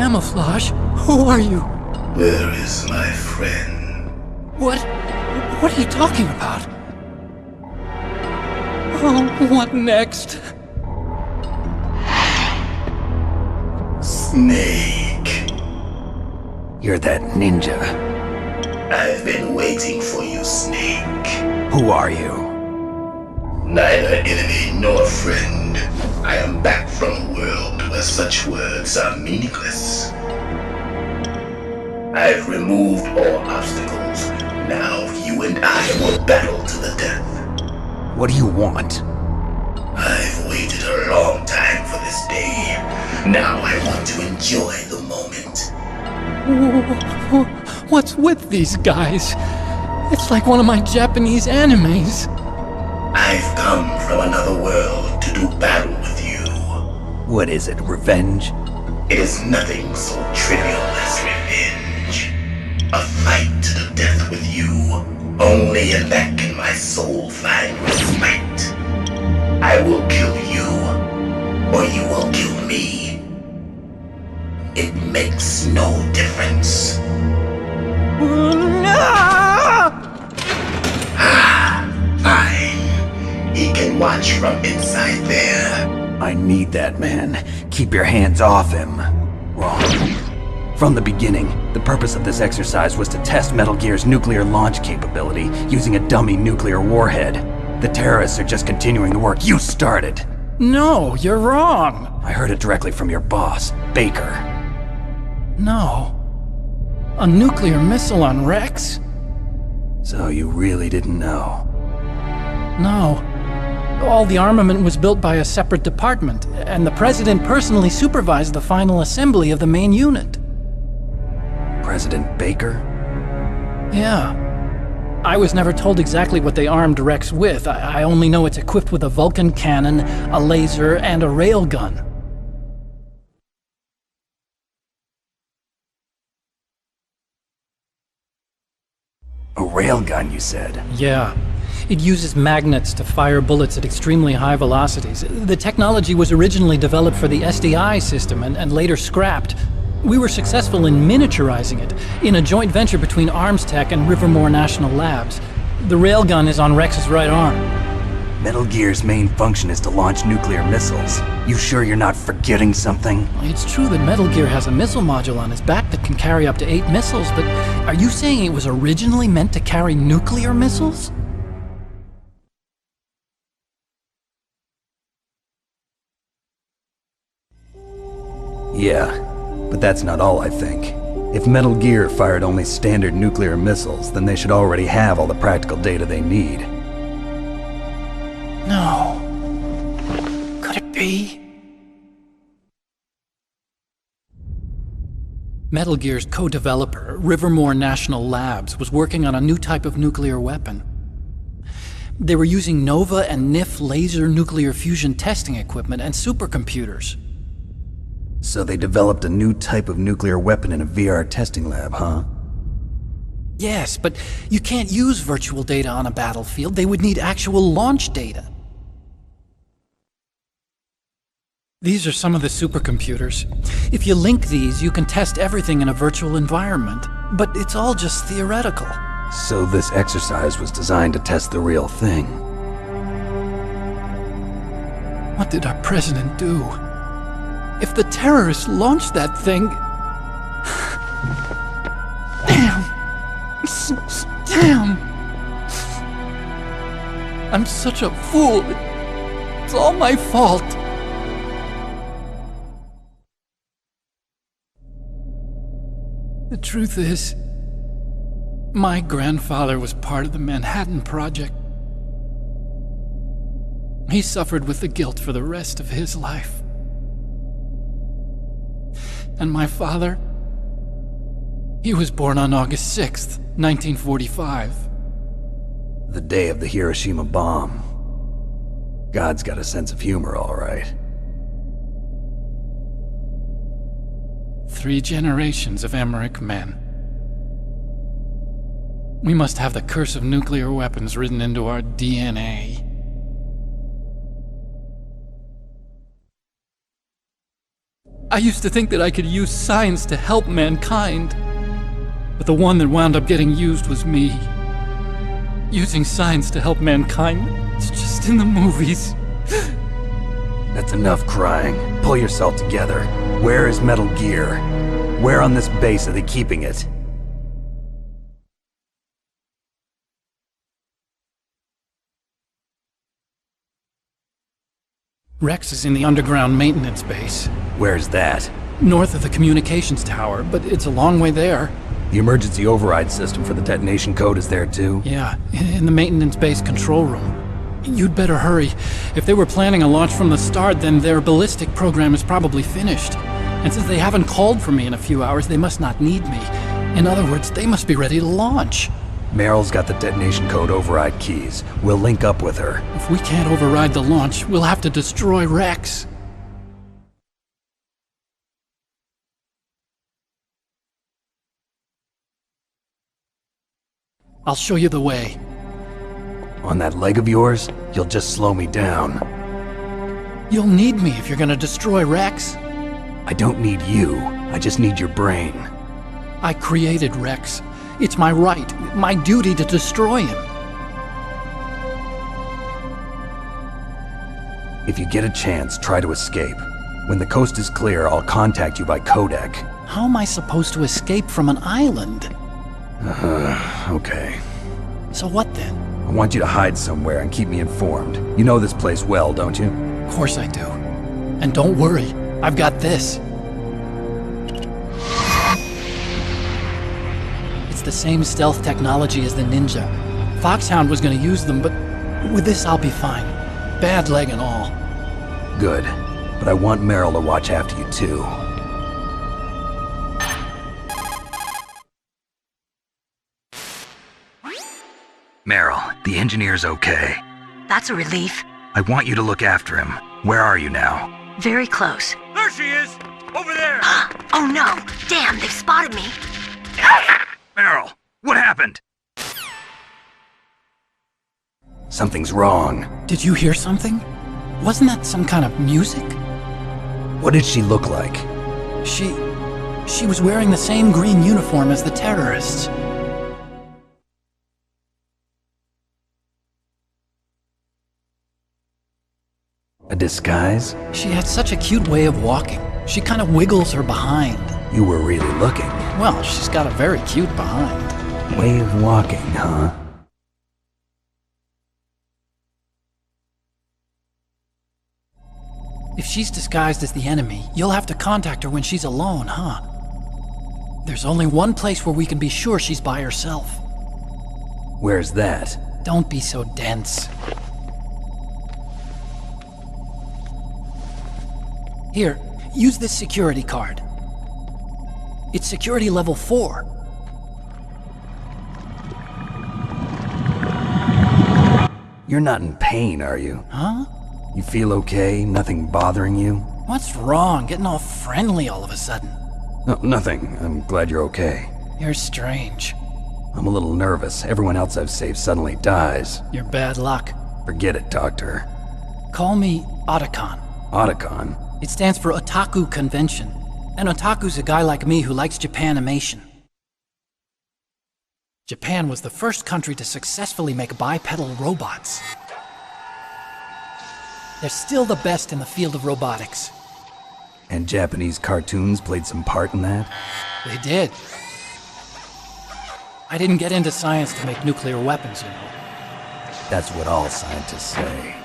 camouflage. Who are you? Where is my friend? What are you talking about? Oh, what next? Snake. You're that ninja. I've been waiting for you, Snake. Who are you? Neither enemy nor friend. I am back from a world where such words are meaningless. I've removed all obstacles. Now you and I will battle to the death. What do you want? I've waited a long time for this day. Now I want to enjoy the moment. What's with these guys? It's like one of my Japanese animes. I've come from another world to do battle with you. What is it, revenge? It is nothing so trivial as revenge. A fight to the death with you. Only in that can my soul find respite. I will kill you, or you will kill me. It makes no difference. Fine. He can watch from inside there. I need that man. Keep your hands off him. Wrong. From the beginning, the purpose of this exercise was to test Metal Gear's nuclear launch capability using a dummy nuclear warhead. The terrorists are just continuing the work you started. No, you're wrong. I heard it directly from your boss, Baker. No. A nuclear missile on Rex? So you really didn't know? No. All the armament was built by a separate department, and the President personally supervised the final assembly of the main unit. President Baker? Yeah. I was never told exactly what they armed Rex with. I only know it's equipped with a Vulcan cannon, a laser, and a railgun. A railgun, you said? Yeah. It uses magnets to fire bullets at extremely high velocities. The technology was originally developed for the SDI system and later scrapped. We were successful in miniaturizing it, in a joint venture between Arms Tech and Rivermore National Labs. The railgun is on Rex's right arm. Metal Gear's main function is to launch nuclear missiles. You sure you're not forgetting something? It's true that Metal Gear has a missile module on its back that can carry up to 8 missiles, but are you saying it was originally meant to carry nuclear missiles? Yeah, but that's not all I think. If Metal Gear fired only standard nuclear missiles, then they should already have all the practical data they need. No. Could it be? Metal Gear's co-developer, Rivermore National Labs, was working on a new type of nuclear weapon. They were using NOVA and NIF laser nuclear fusion testing equipment and supercomputers. So they developed a new type of nuclear weapon in a VR testing lab, huh? Yes, but you can't use virtual data on a battlefield. They would need actual launch data. These are some of the supercomputers. If you link these, you can test everything in a virtual environment. But it's all just theoretical. So this exercise was designed to test the real thing. What did our president do? If the terrorists launched that thing... Damn! Damn! I'm such a fool. It's all my fault. The truth is, my grandfather was part of the Manhattan Project. He suffered with the guilt for the rest of his life. And my father, he was born on August 6th, 1945. The day of the Hiroshima bomb. God's got a sense of humor, all right. 3 generations of Emmerich men. We must have the curse of nuclear weapons written into our DNA. I used to think that I could use science to help mankind. But the one that wound up getting used was me. Using science to help mankind, it's just in the movies. That's enough crying. Pull yourself together. Where is Metal Gear? Where on this base are they keeping it? Rex is in the underground maintenance base. Where's that? North of the communications tower, but it's a long way there. The emergency override system for the detonation code is there too? Yeah, in the maintenance base control room. You'd better hurry. If they were planning a launch from the start, then their ballistic program is probably finished. And since they haven't called for me in a few hours, they must not need me. In other words, they must be ready to launch. Meryl's got the detonation code override keys. We'll link up with her. If we can't override the launch, we'll have to destroy Rex. I'll show you the way. On that leg of yours, you'll just slow me down. You'll need me if you're gonna destroy Rex. I don't need you. I just need your brain. I created Rex. It's my right, my duty to destroy him. If you get a chance, try to escape. When the coast is clear, I'll contact you by codec. How am I supposed to escape from an island? Okay. So what then? I want you to hide somewhere and keep me informed. You know this place well, don't you? Of course I do. And don't worry, I've got this. It's the same stealth technology as the Ninja. Foxhound was gonna use them, but with this I'll be fine. Bad leg and all. Good. But I want Meryl to watch after you too. Meryl, the engineer's okay. That's a relief. I want you to look after him. Where are you now? Very close. There she is! Over there! Oh no! Damn, they've spotted me! Meryl, what happened? Something's wrong. Did you hear something? Wasn't that some kind of music? What did she look like? She was wearing the same green uniform as the terrorists. A disguise? She had such a cute way of walking. She kind of wiggles her behind. You were really looking. Well, she's got a very cute behind. Way of walking, huh? If she's disguised as the enemy, you'll have to contact her when she's alone, huh? There's only one place where we can be sure she's by herself. Where's that? Don't be so dense. Here, use this security card. It's security level 4. You're not in pain, are you? Huh? You feel okay? Nothing bothering you? What's wrong? Getting all friendly all of a sudden. No, nothing. I'm glad you're okay. You're strange. I'm a little nervous. Everyone else I've saved suddenly dies. You're bad luck. Forget it, Doctor. Call me Otacon. Otacon? It stands for Otaku Convention. An otaku's a guy like me who likes Japanimation. Japan was the first country to successfully make bipedal robots. They're still the best in the field of robotics. And Japanese cartoons played some part in that? They did. I didn't get into science to make nuclear weapons, you know. That's what all scientists say.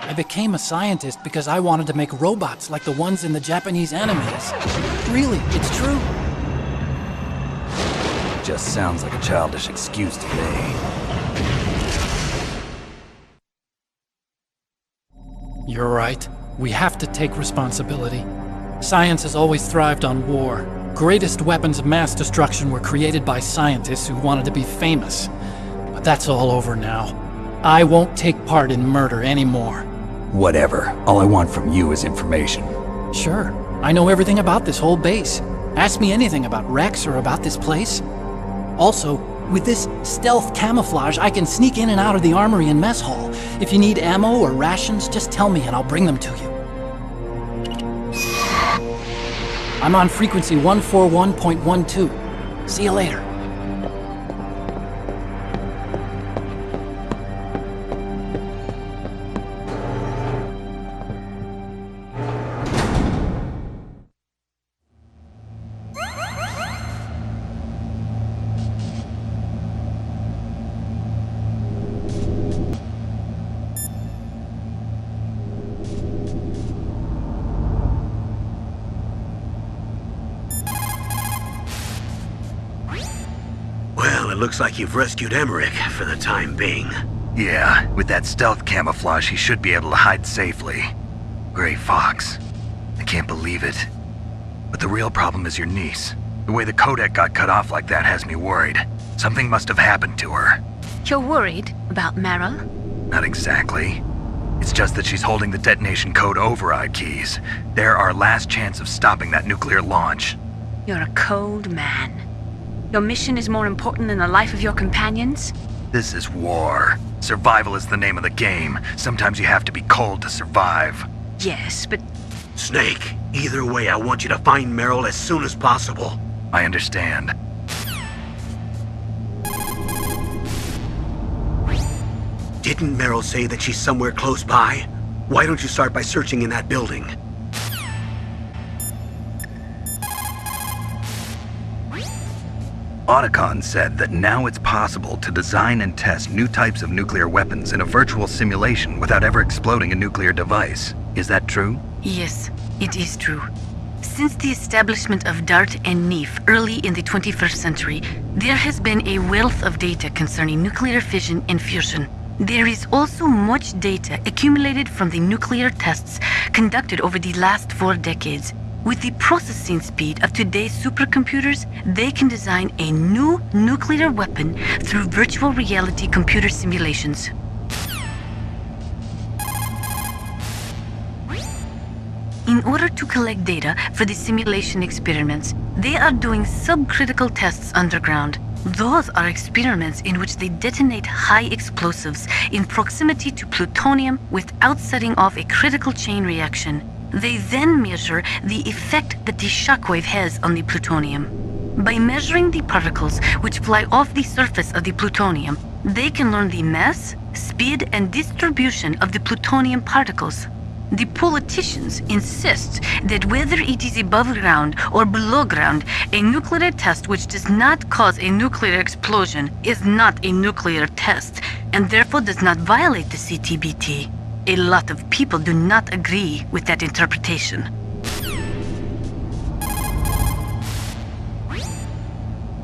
I became a scientist because I wanted to make robots like the ones in the Japanese animes. Really, it's true. Just sounds like a childish excuse to me. You're right. We have to take responsibility. Science has always thrived on war. Greatest weapons of mass destruction were created by scientists who wanted to be famous. But that's all over now. I won't take part in murder anymore. Whatever. All I want from you is information. Sure. I know everything about this whole base. Ask me anything about Rex or about this place. Also, with this stealth camouflage, I can sneak in and out of the armory and mess hall. If you need ammo or rations, just tell me and I'll bring them to you. I'm on frequency 141.12. See you later. Well, it looks like you've rescued Emmerich for the time being. Yeah, with that stealth camouflage, he should be able to hide safely. Gray Fox. I can't believe it. But the real problem is your niece. The way the codec got cut off like that has me worried. Something must have happened to her. You're worried about Meryl? Not exactly. It's just that she's holding the detonation code override keys. They're our last chance of stopping that nuclear launch. You're a cold man. Your mission is more important than the life of your companions? This is war. Survival is the name of the game. Sometimes you have to be cold to survive. Yes, but Snake, either way, I want you to find Meryl as soon as possible. I understand. Didn't Meryl say that she's somewhere close by? Why don't you start by searching in that building? Otacon said that now it's possible to design and test new types of nuclear weapons in a virtual simulation without ever exploding a nuclear device. Is that true? yes, it is true. Since the establishment of DART and NEEF early in the 21st century, there has been a wealth of data concerning nuclear fission and fusion. There is also much data accumulated from the nuclear tests conducted over the last 4 decades. With the processing speed of today's supercomputers, they can design a new nuclear weapon through virtual reality computer simulations. In order to collect data for the simulation experiments, they are doing subcritical tests underground. Those are experiments in which they detonate high explosives in proximity to plutonium without setting off a critical chain reaction. They then measure the effect that the shockwave has on the plutonium. By measuring the particles which fly off the surface of the plutonium, they can learn the mass, speed, and distribution of the plutonium particles. The politicians insist that whether it is above ground or below ground, a nuclear test which does not cause a nuclear explosion is not a nuclear test, and therefore does not violate the CTBT. A lot of people do not agree with that interpretation.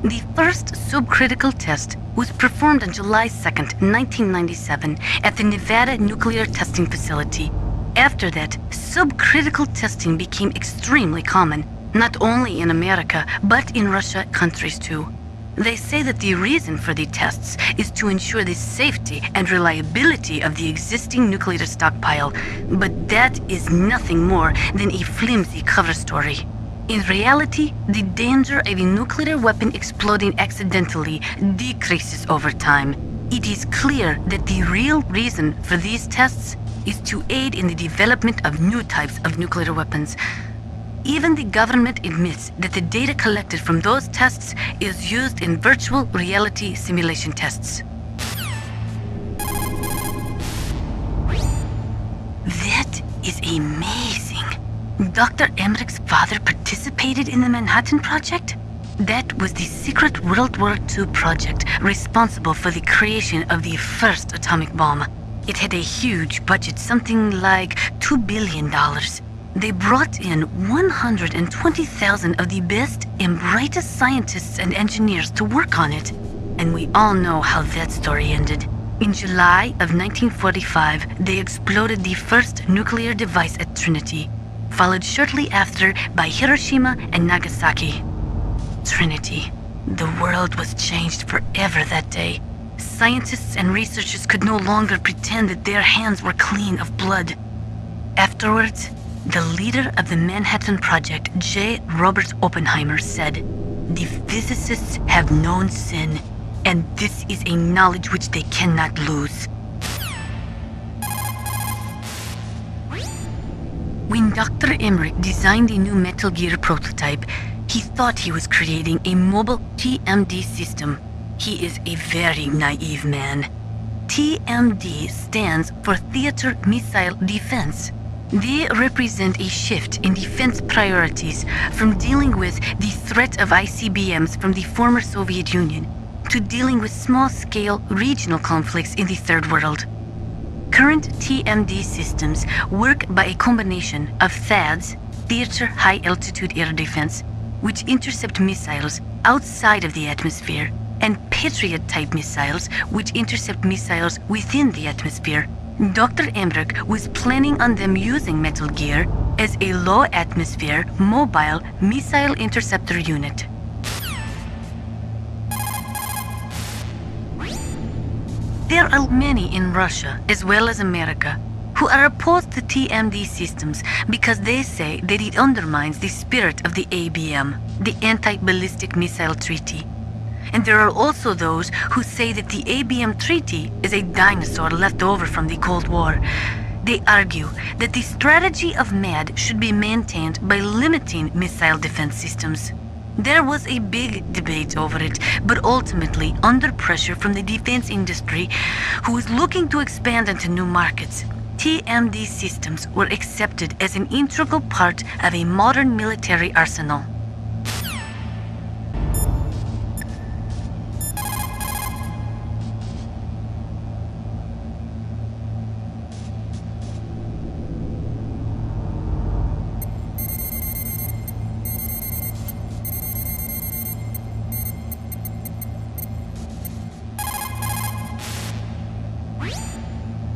The first subcritical test was performed on July 2nd, 1997 at the Nevada Nuclear Testing Facility. After that, subcritical testing became extremely common, not only in America, but in Russia countries too. They say that the reason for the tests is to ensure the safety and reliability of the existing nuclear stockpile, but that is nothing more than a flimsy cover story. In reality, the danger of a nuclear weapon exploding accidentally decreases over time. It is clear that the real reason for these tests is to aid in the development of new types of nuclear weapons. Even the government admits that the data collected from those tests is used in virtual reality simulation tests. That is amazing. Dr. Emmerich's father participated in the Manhattan Project? That was the secret World War II project responsible for the creation of the first atomic bomb. It had a huge budget, something like $2 billion. They brought in 120,000 of the best and brightest scientists and engineers to work on it. And we all know how that story ended. In July of 1945, they exploded the first nuclear device at Trinity, followed shortly after by Hiroshima and Nagasaki. Trinity. The world was changed forever that day. Scientists and researchers could no longer pretend that their hands were clean of blood. Afterwards, the leader of the Manhattan Project, J. Robert Oppenheimer, said, "The physicists have known sin, and this is a knowledge which they cannot lose." When Dr. Emmerich designed a new Metal Gear prototype, he thought he was creating a mobile TMD system. He is a very naive man. TMD stands for Theater Missile Defense. They represent a shift in defense priorities from dealing with the threat of ICBMs from the former Soviet Union to dealing with small-scale regional conflicts in the Third World. Current TMD systems work by a combination of THAADs, Theater High Altitude Air Defense, which intercept missiles outside of the atmosphere, and Patriot-type missiles, which intercept missiles within the atmosphere. Dr. Emmerich was planning on them using Metal Gear as a low-atmosphere, mobile missile interceptor unit. There are many in Russia, as well as America, who are opposed to TMD systems because they say that it undermines the spirit of the ABM, the Anti-Ballistic Missile Treaty. And there are also those who say that the ABM Treaty is a dinosaur left over from the Cold War. They argue that the strategy of MAD should be maintained by limiting missile defense systems. There was a big debate over it, but ultimately, under pressure from the defense industry, who was looking to expand into new markets, TMD systems were accepted as an integral part of a modern military arsenal.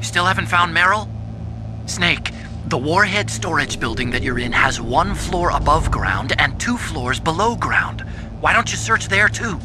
Still haven't found Meryl? Snake, the warhead storage building that you're in has 1 floor above ground and 2 floors below ground. Why don't you search there too?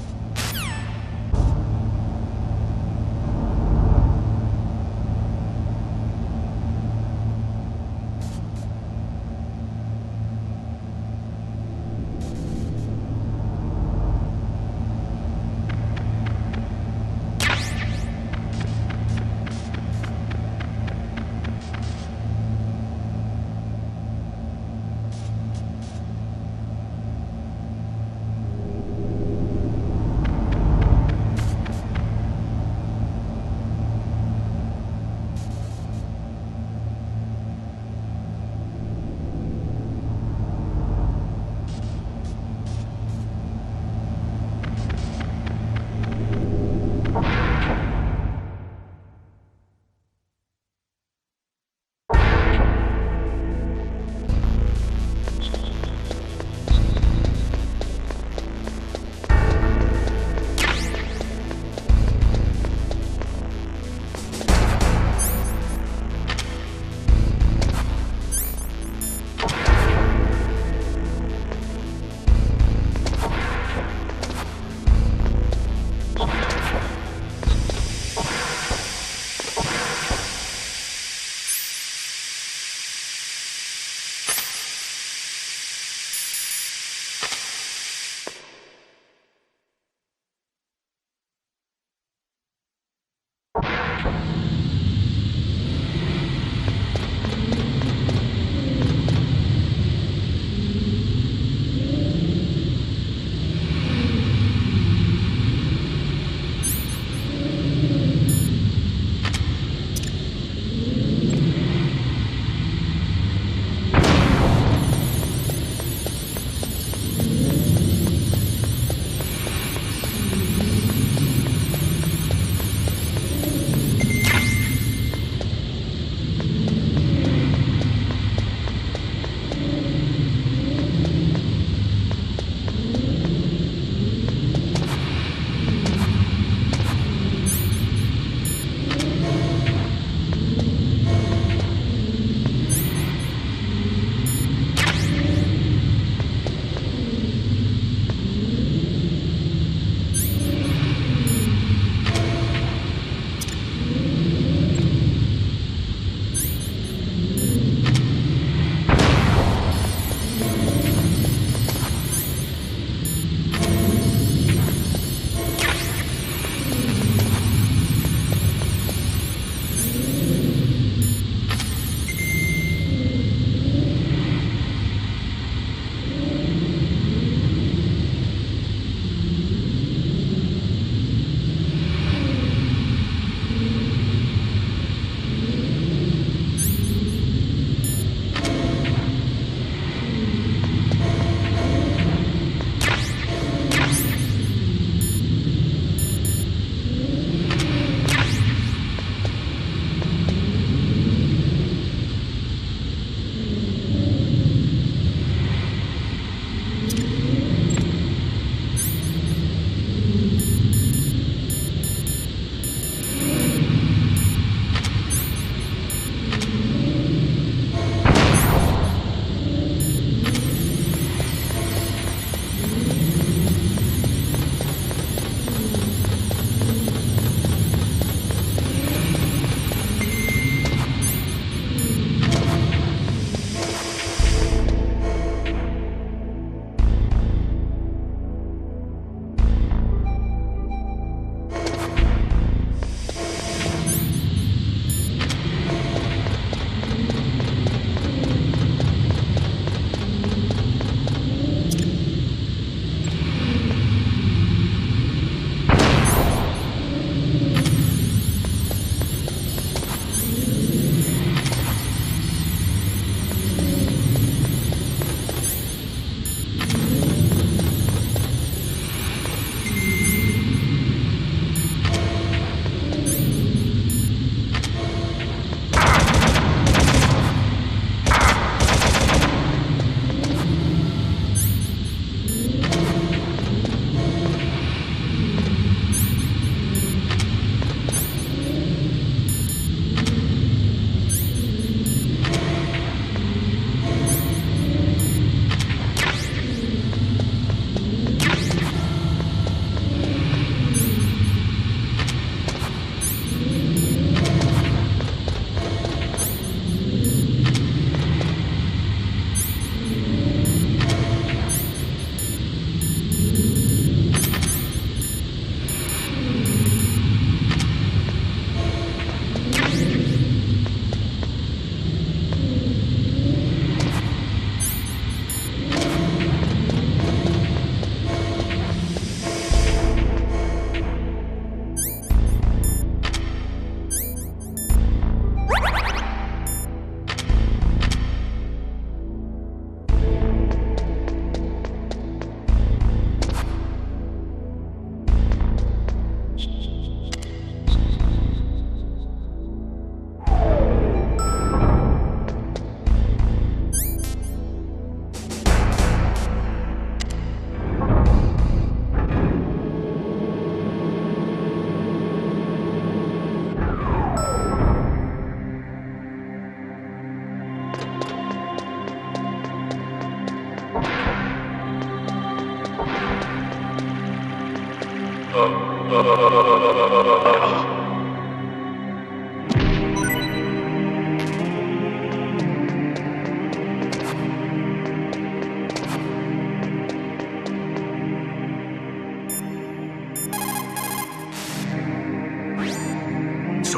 So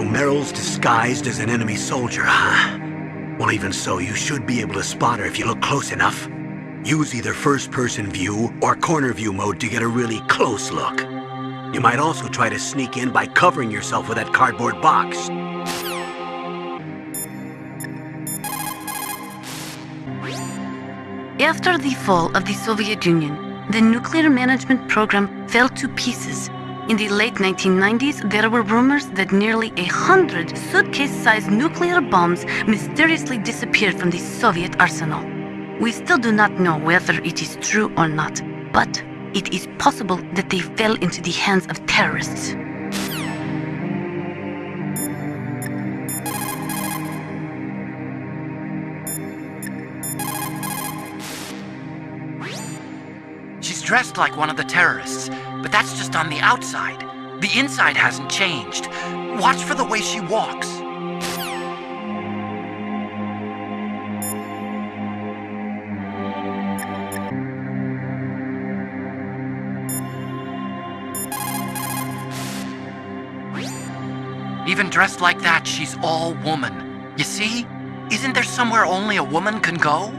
Meryl's disguised as an enemy soldier, huh? Well, even so, you should be able to spot her if you look close enough. Use either first-person view or corner view mode to get a really close look. You might also try to sneak in by covering yourself with that cardboard box. After the fall of the Soviet Union, the nuclear management program fell to pieces. In the late 1990s, there were rumors that nearly 100 suitcase-sized nuclear bombs mysteriously disappeared from the Soviet arsenal. We still do not know whether it is true or not, but it is possible that they fell into the hands of terrorists. She's dressed like one of the terrorists, but that's just on the outside. The inside hasn't changed. Watch for the way she walks. Even dressed like that, she's all woman. You see? Isn't there somewhere only a woman can go?